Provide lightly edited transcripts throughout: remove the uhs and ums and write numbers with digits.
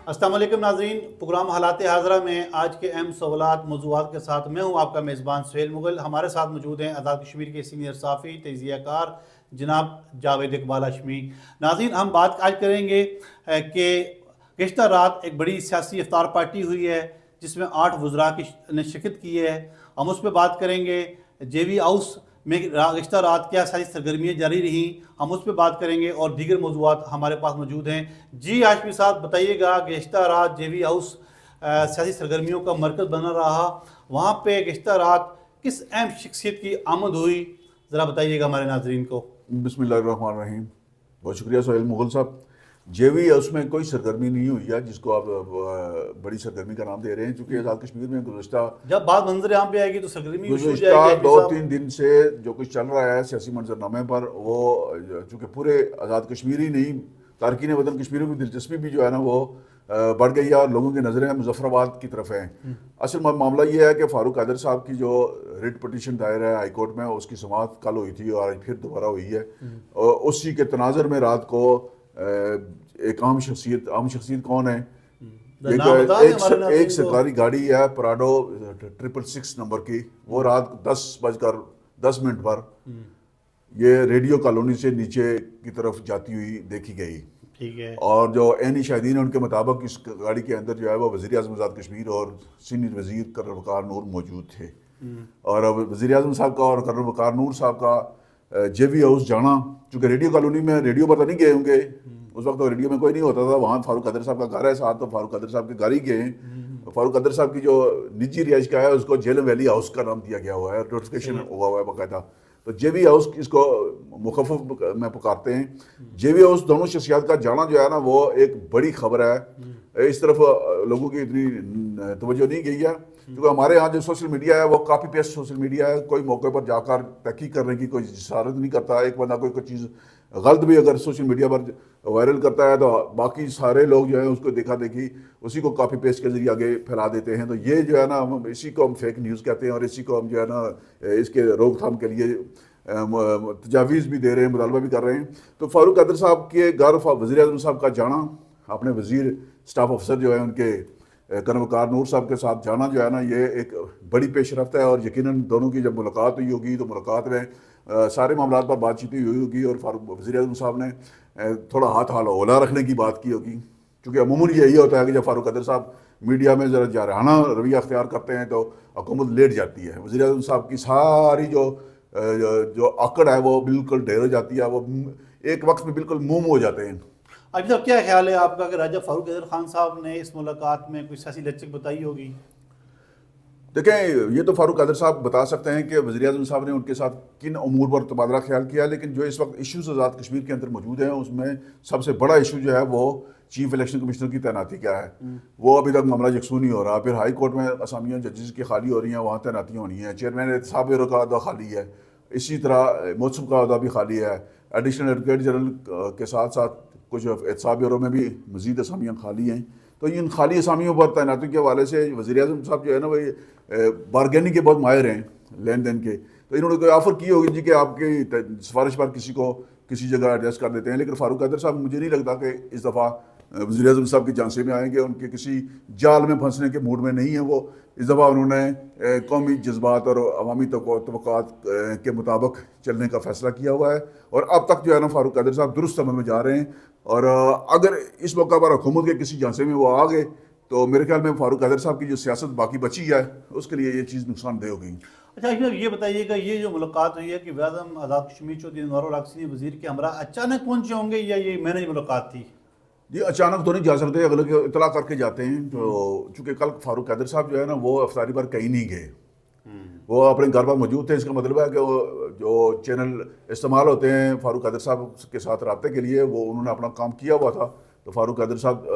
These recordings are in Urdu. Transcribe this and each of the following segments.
السلام علیکم ناظرین، پروگرام حالات حاضرہ میں آج کے اہم سوالات موضوعات کے ساتھ میں ہوں آپ کا میزبان سہیل مغل۔ ہمارے ساتھ موجود ہیں آزاد کشمیر کے سینئر صحافی تجزیہ کار جناب جاوید اقبال ہاشمی۔ ناظرین، ہم بات آج کریں گے کہ گزشتہ رات ایک بڑی سیاسی افطار پارٹی ہوئی ہے جس میں 8 وزراء نے شرکت کی ہے۔ ہم اس پہ بات کریں گے۔ جے وی ہاؤس میں گزشتہ رات کیا سیاسی سرگرمیاں جاری رہیں، ہم اس پہ بات کریں گے اور دیگر موضوعات ہمارے پاس موجود ہیں۔ جی ہاشمی صاحب، بتائیے گا گزشتہ رات جے وی ہاؤس سیاسی سرگرمیوں کا مرکز بنا رہا، وہاں پہ گزشتہ رات کس اہم شخصیت کی آمد ہوئی، ذرا بتائیے گا ہمارے ناظرین کو۔ بسم اللہ الرحمن الرحیم۔ بہت شکریہ سہیل مغل صاحب۔ جے وی ہاؤس میں کوئی سرگرمی نہیں ہوئی ہے جس کو آپ بڑی سرگرمی کا نام دے رہے ہیں، چونکہ آزاد کشمیر میں جب بات منظر عام پہ آئے گی تو سرگرمی گزشتہ 2-3 دن سے جو کچھ چل رہا ہے سیاسی منظرنامے پر، وہ چونکہ پورے آزاد کشمیر ہی نہیں، تارکین وطن کشمیروں کی دلچسپی بھی جو ہے نا وہ بڑھ گئی ہے اور لوگوں کی نظریں مظفر آباد کی طرف ہیں۔ اصل معاملہ یہ ہے کہ فاروق قادر صاحب کی جو ریٹ پٹیشن دائر ہے ہائی کورٹ میں، اس کی سماعت کل ہوئی تھی اور پھر دوبارہ ہوئی ہے۔ اسی کے تناظر میں رات کو ایک عام شخصیت کون ہے؟ ایک سرکاری گاڑی ہے پراڈو 666 نمبر کی، وہ رات 10:10 پر یہ ریڈیو کالونی سے نیچے کی طرف جاتی ہوئی دیکھی گئی۔ اور جو عینی شاہدین ہیں ان کے مطابق اس گاڑی کے اندر جو ہے وہ وزیر اعظم آزاد کشمیر اور سینئر وزیر کرنل وقار نور موجود تھے۔ اور وزیر اعظم صاحب کا اور کرنل وقار نور صاحب کا جے وی ہاؤس جانا، چونکہ ریڈیو کالونی میں ریڈیو پر تو نہیں گئے ہوں گے، اس وقت تو ریڈیو میں کوئی نہیں ہوتا تھا، وہاں فاروق قادر صاحب کا گھر ہے ساتھ، تو فاروق قادر صاحب کے گھر ہی گئے ہیں۔ فاروق قادر صاحب کی جو نجی رہائش کا ہے اس کو جیلم ویلی ہاؤس کا نام دیا گیا ہوا ہے، نوٹیفکیشن ہوا ہوا ہے باقاعدہ۔ تو جے وی ہاؤس اس کو مخفف میں پکارتے ہیں۔ جے وی ہاؤس دونوں شخصیات کا جانا جو ہے نا وہ ایک بڑی خبر ہے، اس طرف لوگوں کی اتنی توجہ نہیں گئی ہے، کیونکہ ہمارے ہاں جو سوشل میڈیا ہے وہ کاپی پیسٹ سوشل میڈیا ہے، کوئی موقع پر جا کر تحقیق کرنے کی کوئی جسارت نہیں کرتا۔ ایک بندہ کوئی چیز غلط بھی اگر سوشل میڈیا پر وائرل کرتا ہے تو باقی سارے لوگ جو ہیں اس کو دیکھا دیکھی اسی کو کاپی پیسٹ کے ذریعے آگے پھیلا دیتے ہیں۔ تو یہ جو ہے نا اسی کو ہم فیک نیوز کہتے ہیں اور اسی کو ہم جو ہے نا اس کے روک تھام کے لیے تجاویز بھی دے رہے ہیں، مطالبہ بھی کر رہے ہیں۔ تو فاروق قادر صاحب کے گھر وزیر اعظم صاحب کا جانا، اپنے وزیر اسٹاف افسر جو ہیں ان کے کرنل وقار نور صاحب کے ساتھ جانا جو ہے نا یہ ایک بڑی پیش رفت ہے، اور یقیناً دونوں کی جب ملاقات ہوئی ہوگی تو ملاقات میں سارے معاملات پر بات چیت ہوئی ہوگی اور وزیر اعظم صاحب نے تھوڑا ہاتھ اولا رکھنے کی بات کی ہوگی، چونکہ عموماً یہی ہوتا ہے کہ جب فاروق قادر صاحب میڈیا میں ذرا جارحانہ رویہ اختیار کرتے ہیں تو حکومت لیٹ جاتی ہے۔ وزیر اعظم صاحب کی ساری جو آکڑ ہے وہ بالکل ڈھیر ہو جاتی ہے، وہ ایک وقت میں بالکل موم ہو جاتے ہیں۔ ابھی صاحب کیا خیال ہے آپ کا کہ راجہ فاروق قادر خان صاحب نے اس ملاقات میں کوئی سیاسی لچک بتائی ہوگی؟ دیکھیں، یہ تو فاروق قادر صاحب بتا سکتے ہیں کہ وزیر اعظم صاحب نے ان کے ساتھ کن امور پر تبادلہ خیال کیا، لیکن جو اس وقت ایشوز آزاد کشمیر کے اندر موجود ہیں اس میں سب سے بڑا ایشو جو ہے وہ چیف الیکشن کمشنر کی تعیناتی کیا ہے۔ وہ ابھی تک معاملہ یکسو نہیں ہو رہا۔ پھر ہائی کورٹ میں اسامیاں ججز کی خالی ہو رہی ہیں، وہاں تعیناتیاں ہونی ہیں۔ چیئرمین احتساب بیورو کا عہدہ خالی ہے، اسی طرح موسم کا عہدہ بھی خالی ہے۔ ایڈیشنل ایڈوکیٹ جنرل کے ساتھ ساتھ کچھ احتساب بیورو میں بھی مزید اسامیاں خالی ہیں۔ تو ان خالی اسامیوں پر تعیناتی کے حوالے سے وزیر اعظم صاحب جو ہے نا وہ بارگیننگ کے بہت ماہر ہیں، لین دین کے۔ تو انہوں نے کوئی آفر کی ہوگی جی کہ آپ کی سفارش پر کسی کو کسی جگہ ایڈجسٹ کر دیتے ہیں، لیکن فاروق قادر صاحب مجھے نہیں لگتا کہ اس دفعہ وزیر اعظم صاحب کی جانشے میں آئیں گے، ان کے کسی جال میں پھنسنے کے موڈ میں نہیں ہیں وہ۔ اس دفعہ انہوں نے قومی جذبات اور عوامی توقعات کے مطابق چلنے کا فیصلہ کیا ہوا ہے، اور اب تک جو ہے نا فاروق قادر صاحب درست عمل میں جا رہے ہیں۔ اور اگر اس موقع پر حکومت کے کسی جانشے میں وہ آ گئے تو میرے خیال میں فاروق قادر صاحب کی جو سیاست باقی بچی ہے اس کے لیے یہ چیز نقصان دہ ہو گئی۔ اچھا یہ بتائیے گا، یہ جو ملاقات ہوئی ہے کہ وزیر اعظم آزاد کشمیر چودھری انوار الحق سینئر وزیر کے ہمراہ اچانک پہنچے ہوں گے یا یہ مینج ملاقات تھی؟ جی اچانک تو نہیں جا سکتے، اگلے کے اطلاع کر کے جاتے ہیں۔ تو چونکہ کل فاروق قادر صاحب جو ہے نا وہ افطاری پر کہیں نہیں گئے، وہ اپنے گھر پر موجود تھے۔ اس کا مطلب ہے کہ وہ جو چینل استعمال ہوتے ہیں فاروق قادر صاحب کے ساتھ رابطے کے لیے وہ انہوں نے اپنا کام کیا ہوا تھا۔ تو فاروق قادر صاحب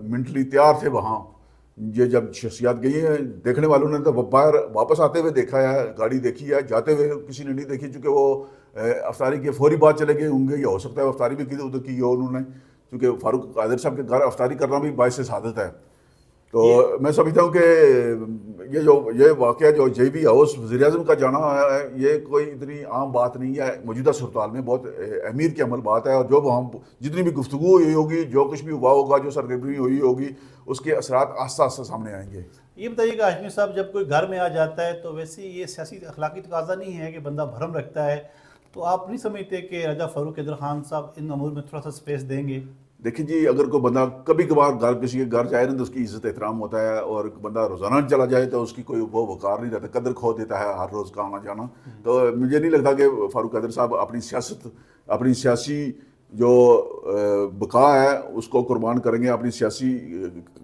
منٹلی تیار تھے وہاں۔ یہ جب شخصیات گئی ہیں دیکھنے والوں نے تو باہر واپس آتے ہوئے دیکھا ہے، گاڑی دیکھی ہے، جاتے ہوئے کسی نے نہیں دیکھی، چونکہ وہ افطاری کے فوری بعد چلے گئے ہوں گے، یا ہو سکتا ہے وہ افطاری بھی ادھر کی ہو انہوں نے، کیونکہ فاروق قادر صاحب کے گھر افطاری کرنا بھی باعث سعادت ہے۔ تو میں سمجھتا ہوں کہ یہ واقعہ جو جے بی ہاؤس وزیر اعظم کا جانا ہے یہ کوئی اتنی عام بات نہیں ہے، موجودہ صورتحال میں بہت اہمیت کی عمل بات ہے، اور جو ہم جتنی بھی گفتگو ہوئی ہوگی، جو کچھ بھی ہوا ہوگا، جو سرگرمی ہوئی ہوگی، اس کے اثرات آہستہ آہستہ سامنے آئیں گے۔ یہ بتائیے کہ ہاشمی صاحب جب کوئی گھر میں آ جاتا ہے تو ویسے یہ سیاسی اخلاقی تقاضا نہیں ہے کہ بندہ بھرم رکھتا ہے، تو آپ نہیں سمجھتے کہ راجہ فاروق قدر خان صاحب ان امور میں تھوڑا سا سپیس دیں گے؟ دیکھیں جی، اگر کوئی بندہ کبھی کبھار کسی کے گھر جائے نا تو اس کی عزت احترام ہوتا ہے، اور بندہ روزانہ چلا جائے تو اس کی کوئی وہ وقار نہیں رہتا، قدر کھو دیتا ہے ہر روز کا آنا جانا۔ تو مجھے نہیں لگتا کہ فاروق قادر صاحب اپنی سیاسی جو بقا ہے اس کو قربان کریں گے، اپنی سیاسی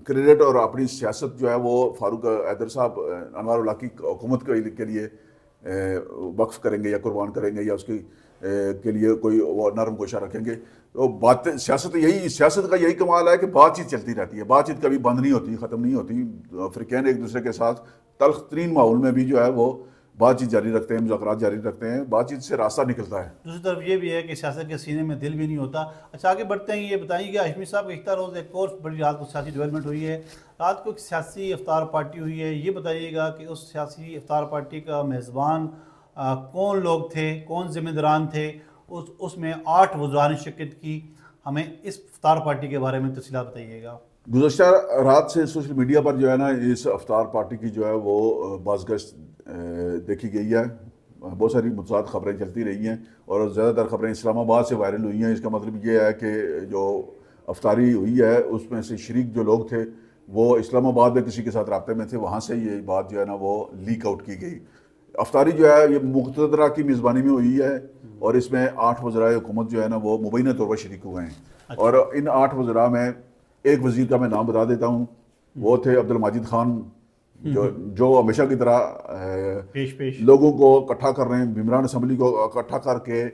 کریڈٹ اور اپنی سیاست جو ہے وہ فاروق قادر صاحب انوار اللہ کی حکومت کے لیے وقف کریں گے یا قربان کریں گے، یا اس کے لیے کوئی وہ نرم گوشہ رکھیں گے۔ تو سیاست کا یہی کمال ہے کہ بات چیت چلتی رہتی ہے، بات چیت کبھی بند نہیں ہوتی، ختم نہیں ہوتی۔ فریقین ایک دوسرے کے ساتھ تلخ ترین ماحول میں بھی جو ہے وہ بات چیت جاری رکھتے ہیں، مذاکرات جاری رکھتے ہیں، بات چیت سے راستہ نکلتا ہے۔ دوسری طرف یہ بھی ہے کہ سیاست کے سینے میں دل بھی نہیں ہوتا۔ اچھا آگے بڑھتے ہیں، یہ بتائیے کہ ہاشمی صاحب ایک روز ایک اور بڑی رات کو سیاسی ڈیولپمنٹ ہوئی ہے، رات کو ایک سیاسی افطار پارٹی ہوئی ہے، یہ بتائیے گا کہ اس سیاسی افطار پارٹی کا میزبان کون لوگ تھے، کون ذمہ داران تھے؟ اس میں 8 وزراء نے شرکت کی، ہمیں اس افطار پارٹی کے بارے میں تفصیلات بتائیے گا۔ گزشتہ رات سے سوشل میڈیا پر جو ہے نا اس افطار پارٹی کی جو ہے وہ بازگشت دیکھی گئی ہے، بہت ساری متضاد خبریں چلتی رہی ہیں، اور زیادہ تر خبریں اسلام آباد سے وائرل ہوئی ہیں۔ اس کا مطلب یہ ہے کہ جو افطاری ہوئی ہے اس میں سے شریک جو لوگ تھے وہ اسلام آباد میں کسی کے ساتھ رابطے میں تھے، وہاں سے یہ بات جو ہے نا وہ لیک آؤٹ کی گئی۔ افطاری جو ہے یہ مقتدرہ کی میزبانی میں ہوئی ہے، اور اس میں 8 وزرائے حکومت جو ہے نا وہ مبینہ طور پر شریک ہوئے ہیں، اور ان 8 وزراء میں ایک وزیر کا میں نام بتا دیتا ہوں، وہ تھے عبد الماجد خان، جو ہمیشہ کی طرح لوگوں کو اکٹھا کر رہے ہیں، ممبران اسمبلی کو اکٹھا کر کے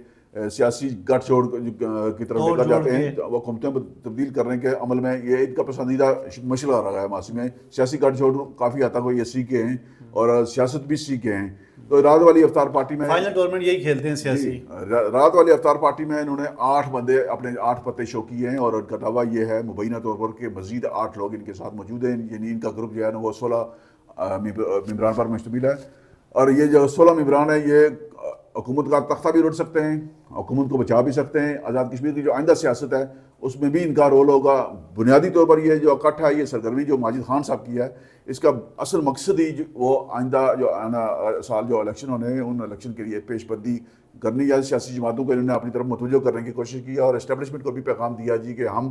سیاسی گٹھ جوڑ کی طرف لے کر جاتے ہیں، وہ حکومتیں تبدیل کرنے کے عمل میں یہ ان کا پسندیدہ مشغلہ رہا ہے ماضی میں۔ سیاسی گٹھ جوڑ کافی حد تک وہ یہ سیکھے ہیں اور سیاست بھی سیکھے ہیں۔ تو رات والی افطار پارٹی میں فائنل ٹورنامنٹ یہی کھیلتے ہیں سیاسی۔ رات والی افطار پارٹی میں انہوں نے 8 بندے اپنے 8 پتے شو کیے ہیں، اور ان کا دعویٰ یہ ہے مبینہ طور پر کہ مزید 8 لوگ ان کے ساتھ موجود ہیں، یعنی ان کا گروپ جو ہے نا وہ 16 ممبران پر مشتمل ہے، اور یہ جو 16 ممبران ہیں یہ حکومت کا تختہ بھی روٹ سکتے ہیں، حکومت کو بچا بھی سکتے ہیں۔ آزاد کشمیر کی جو آئندہ سیاست ہے اس میں بھی ان کا رول ہوگا۔ بنیادی طور پر یہ جو اکٹھا ہے، یہ سرگرمی جو ماجد خان صاحب کی ہے، اس کا اصل مقصد ہی وہ آئندہ جو آنا سال جو الیکشن ہونے ہیں ان الیکشن کے لیے پیش بندی کرنی، یا سیاسی جماعتوں کو انہوں نے اپنی طرف متوجہ کرنے کی کوشش کی، اور اسٹیبلشمنٹ کو بھی پیغام دیا جی کہ ہم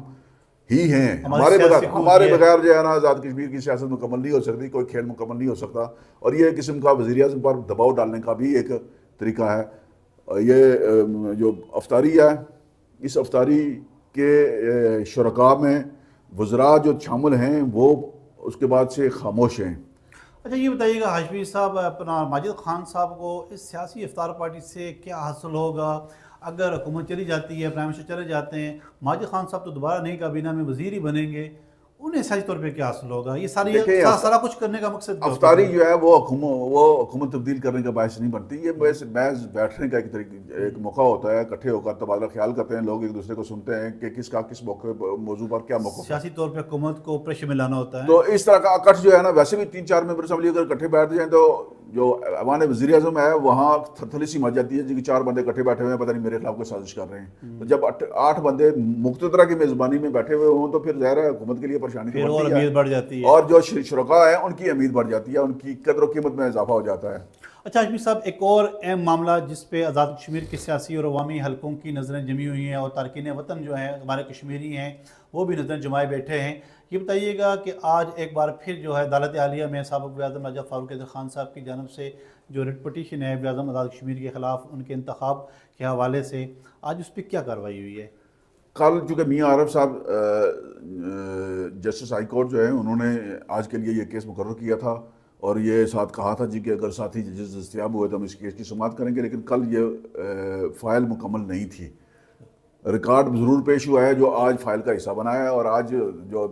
ہی ہیں، ہمارے بغیر جو ہے نا آزاد کشمیر کی سیاست مکمل نہیں ہو سکتی، کوئی کھیل مکمل نہیں ہو سکتا۔ اور یہ قسم کا وزیر اعظم پر دباؤ ڈالنے کا بھی ایک طریقہ ہے۔ یہ جو افطاری ہے، اس افطاری کے شرکاء میں وزراء جو شامل ہیں وہ اس کے بعد سے خاموش ہیں۔ اچھا یہ بتائیے گا ہاشمی صاحب، اپنا ماجد خان صاحب کو اس سیاسی افطار پارٹی سے کیا حاصل ہوگا؟ اگر حکومت چلی جاتی ہے، پرائم منسٹر چلے جاتے ہیں، ماجد خان صاحب تو دوبارہ نئی کابینہ میں وزیر ہی بنیں گے، انہیں سیاسی طور پہ کیا حاصل ہوگا؟ یہ سارا کچھ کرنے کا مقصد کیا؟ افطاری جو ہے وہ حکومت تبدیل کرنے کا باعث نہیں بنتی، یہ محض بیٹھنے کا ایک موقع ہوتا ہے، اکٹھے ہو کر تبادلہ خیال کرتے ہیں لوگ، ایک دوسرے کو سنتے ہیں کہ کس کا کس موضوع پر کیا موقع، سیاسی طور پہ حکومت کو پریشر میں لانا ہوتا ہے۔ تو اس طرح کا اکٹھ جو ہے نا، ویسے بھی 3-4 ممبر اسمبلی اگر اکٹھے بیٹھ جائیں تو جو ایوان وزیر اعظم ہے وہاں تھلی سی مچ جاتی ہے جی کہ 4 بندے اکٹھے بیٹھے ہوئے ہیں، پتہ نہیں میرے خلاف کوئی سازش کر رہے ہیں۔ تو جب 8 بندے مقتدرہ کی میزبانی میں بیٹھے ہوئے ہوں تو پھر ظاہر ہے حکومت کے لیے پریشانی تو بڑھ جاتی ہے، اور جو شرکاء ہیں ان کی امید بڑھ جاتی ہے، ان کی قدر و قیمت میں اضافہ ہو جاتا ہے۔ اچھا ہاشمی صاحب، ایک اور اہم معاملہ جس پہ آزاد کشمیر کے سیاسی اور عوامی حلقوں کی نظریں جمی ہوئی ہیں، اور تارکین وطن جو ہیں ہمارے کشمیری ہیں وہ بھی نظریں جمائے بیٹھے ہیں، یہ بتائیے گا کہ آج ایک بار پھر جو ہے عدالت عالیہ میں سابق وزیر اعظم راجہ فاروق قدر خان صاحب کی جانب سے جو ریٹ پٹیشن ہے وزیر اعظم آزاد کشمیر کے خلاف ان کے انتخاب کے حوالے سے، آج اس پہ کیا کارروائی ہوئی ہے؟ کل چونکہ میاں عارف صاحب جسٹس ہائی کورٹ جو ہے انہوں نے آج کے لیے یہ کیس مقرر کیا تھا، اور یہ ساتھ کہا تھا جی کہ اگر ساتھی ججز دستیاب ہوئے تو ہم اس کیس کی سماعت کریں گے، لیکن کل یہ فائل مکمل نہیں تھی۔ ریکارڈ ضرور پیش ہوا ہے جو آج فائل کا حصہ بنا ہے، اور آج جو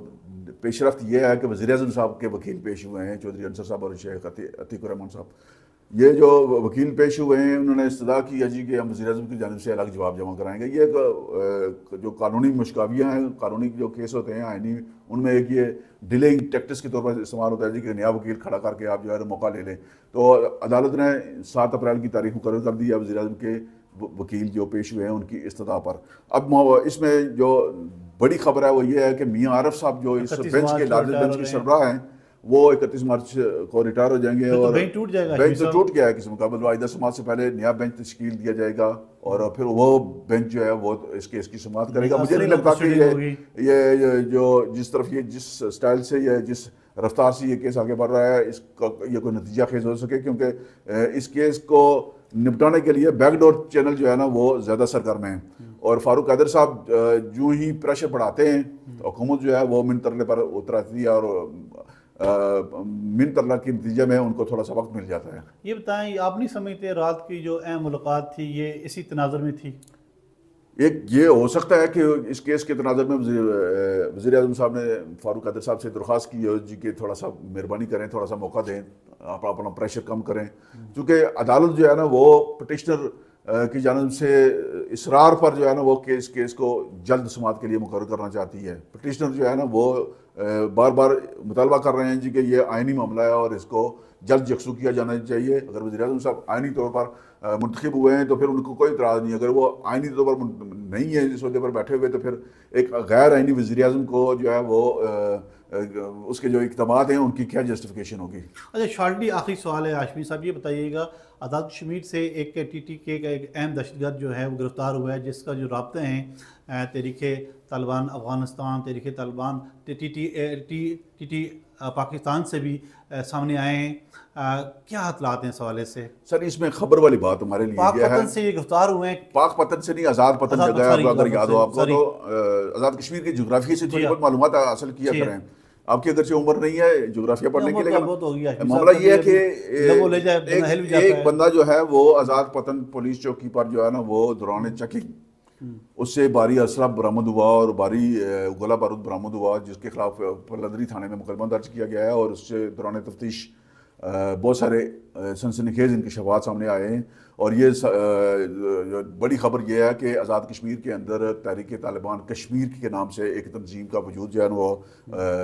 پیش رفت یہ ہے کہ وزیر اعظم صاحب کے وکیل پیش ہوئے ہیں، چودھری انصر صاحب اور شیخ عتیق الرحمان صاحب، یہ جو وکیل پیش ہوئے ہیں انہوں نے استدعا کی ہے جی کہ ہم وزیر اعظم کی جانب سے الگ جواب جمع کرائیں گے. یہ جو قانونی مشکاویاں ہیں، قانونی جو کیس ہوتے ہیں آئینی، ان میں ایک یہ ڈیلنگ ٹیکٹس کے طور پر استعمال ہوتا ہے جی کہ نیا وکیل کھڑا کر کے آپ جو ہے موقع لے لیں. تو عدالت نے 7 اپریل کی تاریخ مقرر کر دی ہے وزیر اعظم کے وکیل جو پیش ہوئے ہیں ان کی استدعا پر. اب اس میں جو بڑی خبر ہے وہ یہ ہے کہ میاں عارف صاحب جو اس بینچ کے لارجر بینچ کے سربراہ ہیں وہ 31 مارچ کو ریٹائر ہو جائیں گے، اور بینچ ٹوٹ جائے گا. بینچ تو ٹوٹ گیا ہے کسی مقابل. آئندہ سماعت سے پہلے نیا بینچ تشکیل دیا جائے گا اور پھر وہ بینچ جو ہے وہ اس کیس کی سماعت کرے گا. مجھے نہیں لگتا کہ یہ جو جس طرف یہ جس سٹائل سے یا جس رفتار سے یہ کیس آگے بڑھ رہا ہے اس کا یہ کوئی نتیجہ خیز ہو سکے، کیونکہ اس کیس کو نپٹانے کے لیے بیک ڈور چینل جو ہے نا وہ زیادہ سرگرم ہیں. اور فاروق قادر صاحب جو ہی پریشر بڑھاتے ہیں حکومت جو ہے وہ من ترلے پر اتر آتی ہے اور من ترلہ کے نتیجے میں ان کو تھوڑا سا وقت مل جاتا ہے. یہ بتائیں آپ نہیں سمجھتے رات کی جو اہم ملاقات تھی یہ اسی تناظر میں تھی؟ ایک یہ ہو سکتا ہے کہ اس کیس کے تناظر میں وزیر اعظم صاحب نے فاروق قادر صاحب سے درخواست کی جی کہ تھوڑا سا مہربانی کریں، تھوڑا سا موقع دیں، آپ اپنا پریشر کم کریں، کیونکہ عدالت جو ہے نا وہ پٹیشنر کی جانب سے اصرار پر جو ہے نا وہ کیس کو جلد سماعت کے لیے مقرر کرنا چاہتی ہے. پٹیشنر جو ہے نا وہ بار بار مطالبہ کر رہے ہیں جی کہ یہ آئینی معاملہ ہے اور اس کو جلد یکسو کیا جانا چاہیے. اگر وزیر اعظم صاحب آئینی طور پر منتخب ہوئے ہیں تو پھر ان کو کوئی اعتراض نہیں. اگر وہ آئینی طور پر نہیں ہے اس عہدے پر بیٹھے ہوئے تو پھر ایک غیر آئینی وزیر اعظم کو جو ہے وہ اس کے جو اقدامات ہیں ان کی کیا جسٹیفیکیشن ہوگی. اچھا شارٹلی آخری سوال ہے ہاشمی صاحب، یہ بتائیے گا آزاد کشمیر سے ایک ٹی ٹی کے کا ایک اہم دہشت گرد جو ہے وہ گرفتار ہوا ہے جس کا جو رابطے ہیں تحریک طالبان افغانستان، تحریک طالبان ٹی ٹی پاکستان سے بھی سامنے آئے ہیں. کیا اطلاعات ہیں اس حوالے سے؟ سر اس میں خبر والی بات ہمارے لیے پاک یہ ہے، پتن سے یہ گرفتار ہوئے ہیں. پاک پتن سے نہیں، آزاد پتن جگہ ہے اگر یاد ہو آپ کو تو آزاد کشمیر کی جغرافیے سے تھوڑی بہت معلومات حاصل کیا کریں. آپ کی اگرچہ عمر نہیں ہے جغرافیہ پڑھنے کی، لیکن معاملہ یہ ہے کہ ایک بندہ جو ہے وہ آزاد پتن پولیس چوکی پر جو ہے نا وہ دوران چیکنگ اس سے بھاری اسلحہ برآمد ہوا اور بھاری گولہ بارود برآمد ہوا جس کے خلاف پلندری تھانے میں مقدمہ درج کیا گیا ہے. اور اس سے دوران تفتیش بہت سارے سنسنی انکشافات سامنے آئے ہیں. اور یہ بڑی خبر یہ ہے کہ آزاد کشمیر کے اندر تحریک طالبان کشمیر کے نام سے ایک تنظیم کا وجود جو ہے وہ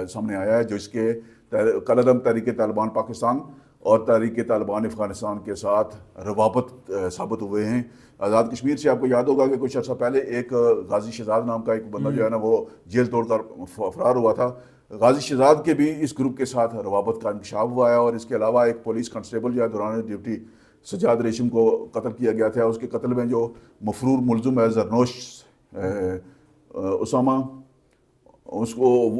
سامنے آیا ہے، جو اس کے کالعدم تحریک طالبان پاکستان اور تحریک طالبان افغانستان کے ساتھ روابط ثابت ہوئے ہیں. آزاد کشمیر سے آپ کو یاد ہوگا کہ کچھ عرصہ پہلے ایک غازی شہزاد نام کا ایک بندہ جو ہے نا وہ جیل توڑ کر فرار ہوا تھا. غازی شہزاد کے بھی اس گروپ کے ساتھ روابط کا انکشاف ہوا ہے. اور اس کے علاوہ ایک پولیس کانسٹیبل جو ہے دوران ڈیوٹی سجاد ریشم کو قتل کیا گیا تھا. اس کے قتل میں جو مفرور ملزم ہے زرنوش اسامہ،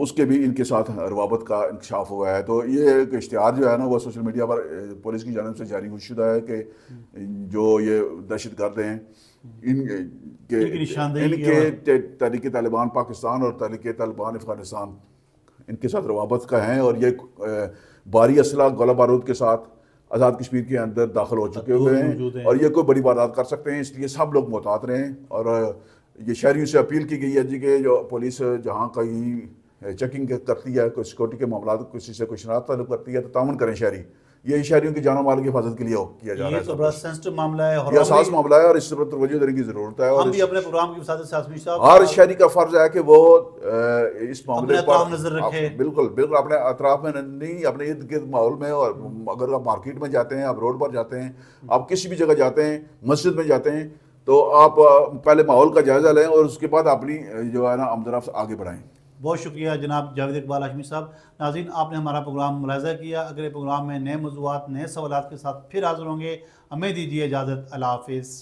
اس کے بھی ان کے ساتھ روابط کا انکشاف ہوا ہے. تو یہ ایک اشتہار جو ہے نا وہ سوشل میڈیا پر پولیس کی جانب سے جاری شدہ ہے کہ جو یہ دہشت گرد ہیں ان کے تحریک طالبان پاکستان اور تحریک طالبان افغانستان ان کے ساتھ روابط کا ہیں، اور یہ بھاری اسلحہ گولہ بارود کے ساتھ آزاد کشمیر کے اندر داخل ہو چکے ہوئے ہیں اور یہ کوئی بڑی واردات کر سکتے ہیں. اس لیے سب لوگ محتاط رہیں. اور یہ شہریوں سے اپیل کی گئی ہے جی کہ جو پولیس جہاں کہیں چیکنگ کرتی ہے، کوئی سیکورٹی کے معاملات کسی سے کوئی شناخت تعلق کرتی ہے تو تعاون کریں شہری. یہ شہریوں کی جان و مال کی حفاظت کے لیے کیا جا رہا ہے. یہ تو بڑا سینسٹیو معاملہ ہے، یہ حساس معاملہ ہے اور اس پر توجہ دینے کی ضرورت ہے. ہم بھی اپنے پروگرام کی وسعت سے ہاشمی صاحب ہر شہری کا فرض ہے کہ وہ اس معاملے پر نظر رکھے. بالکل اپنے اطراف میں نہیں، اپنے ارد گرد ماحول میں. اور اگر آپ مارکیٹ میں جاتے ہیں، آپ روڈ پر جاتے ہیں، آپ کسی بھی جگہ جاتے ہیں، مسجد میں جاتے ہیں، تو آپ پہلے ماحول کا جائزہ لیں اور اس کے بعد اپنی جو ہے نا آمد و رفت آگے بڑھائیں. بہت شکریہ جناب جاوید اقبال ہاشمی صاحب. ناظرین آپ نے ہمارا پروگرام ملاحظہ کیا. اگلے پروگرام میں نئے موضوعات، نئے سوالات کے ساتھ پھر حاضر ہوں گے. ہمیں دیجیے اجازت. اللہ حافظ.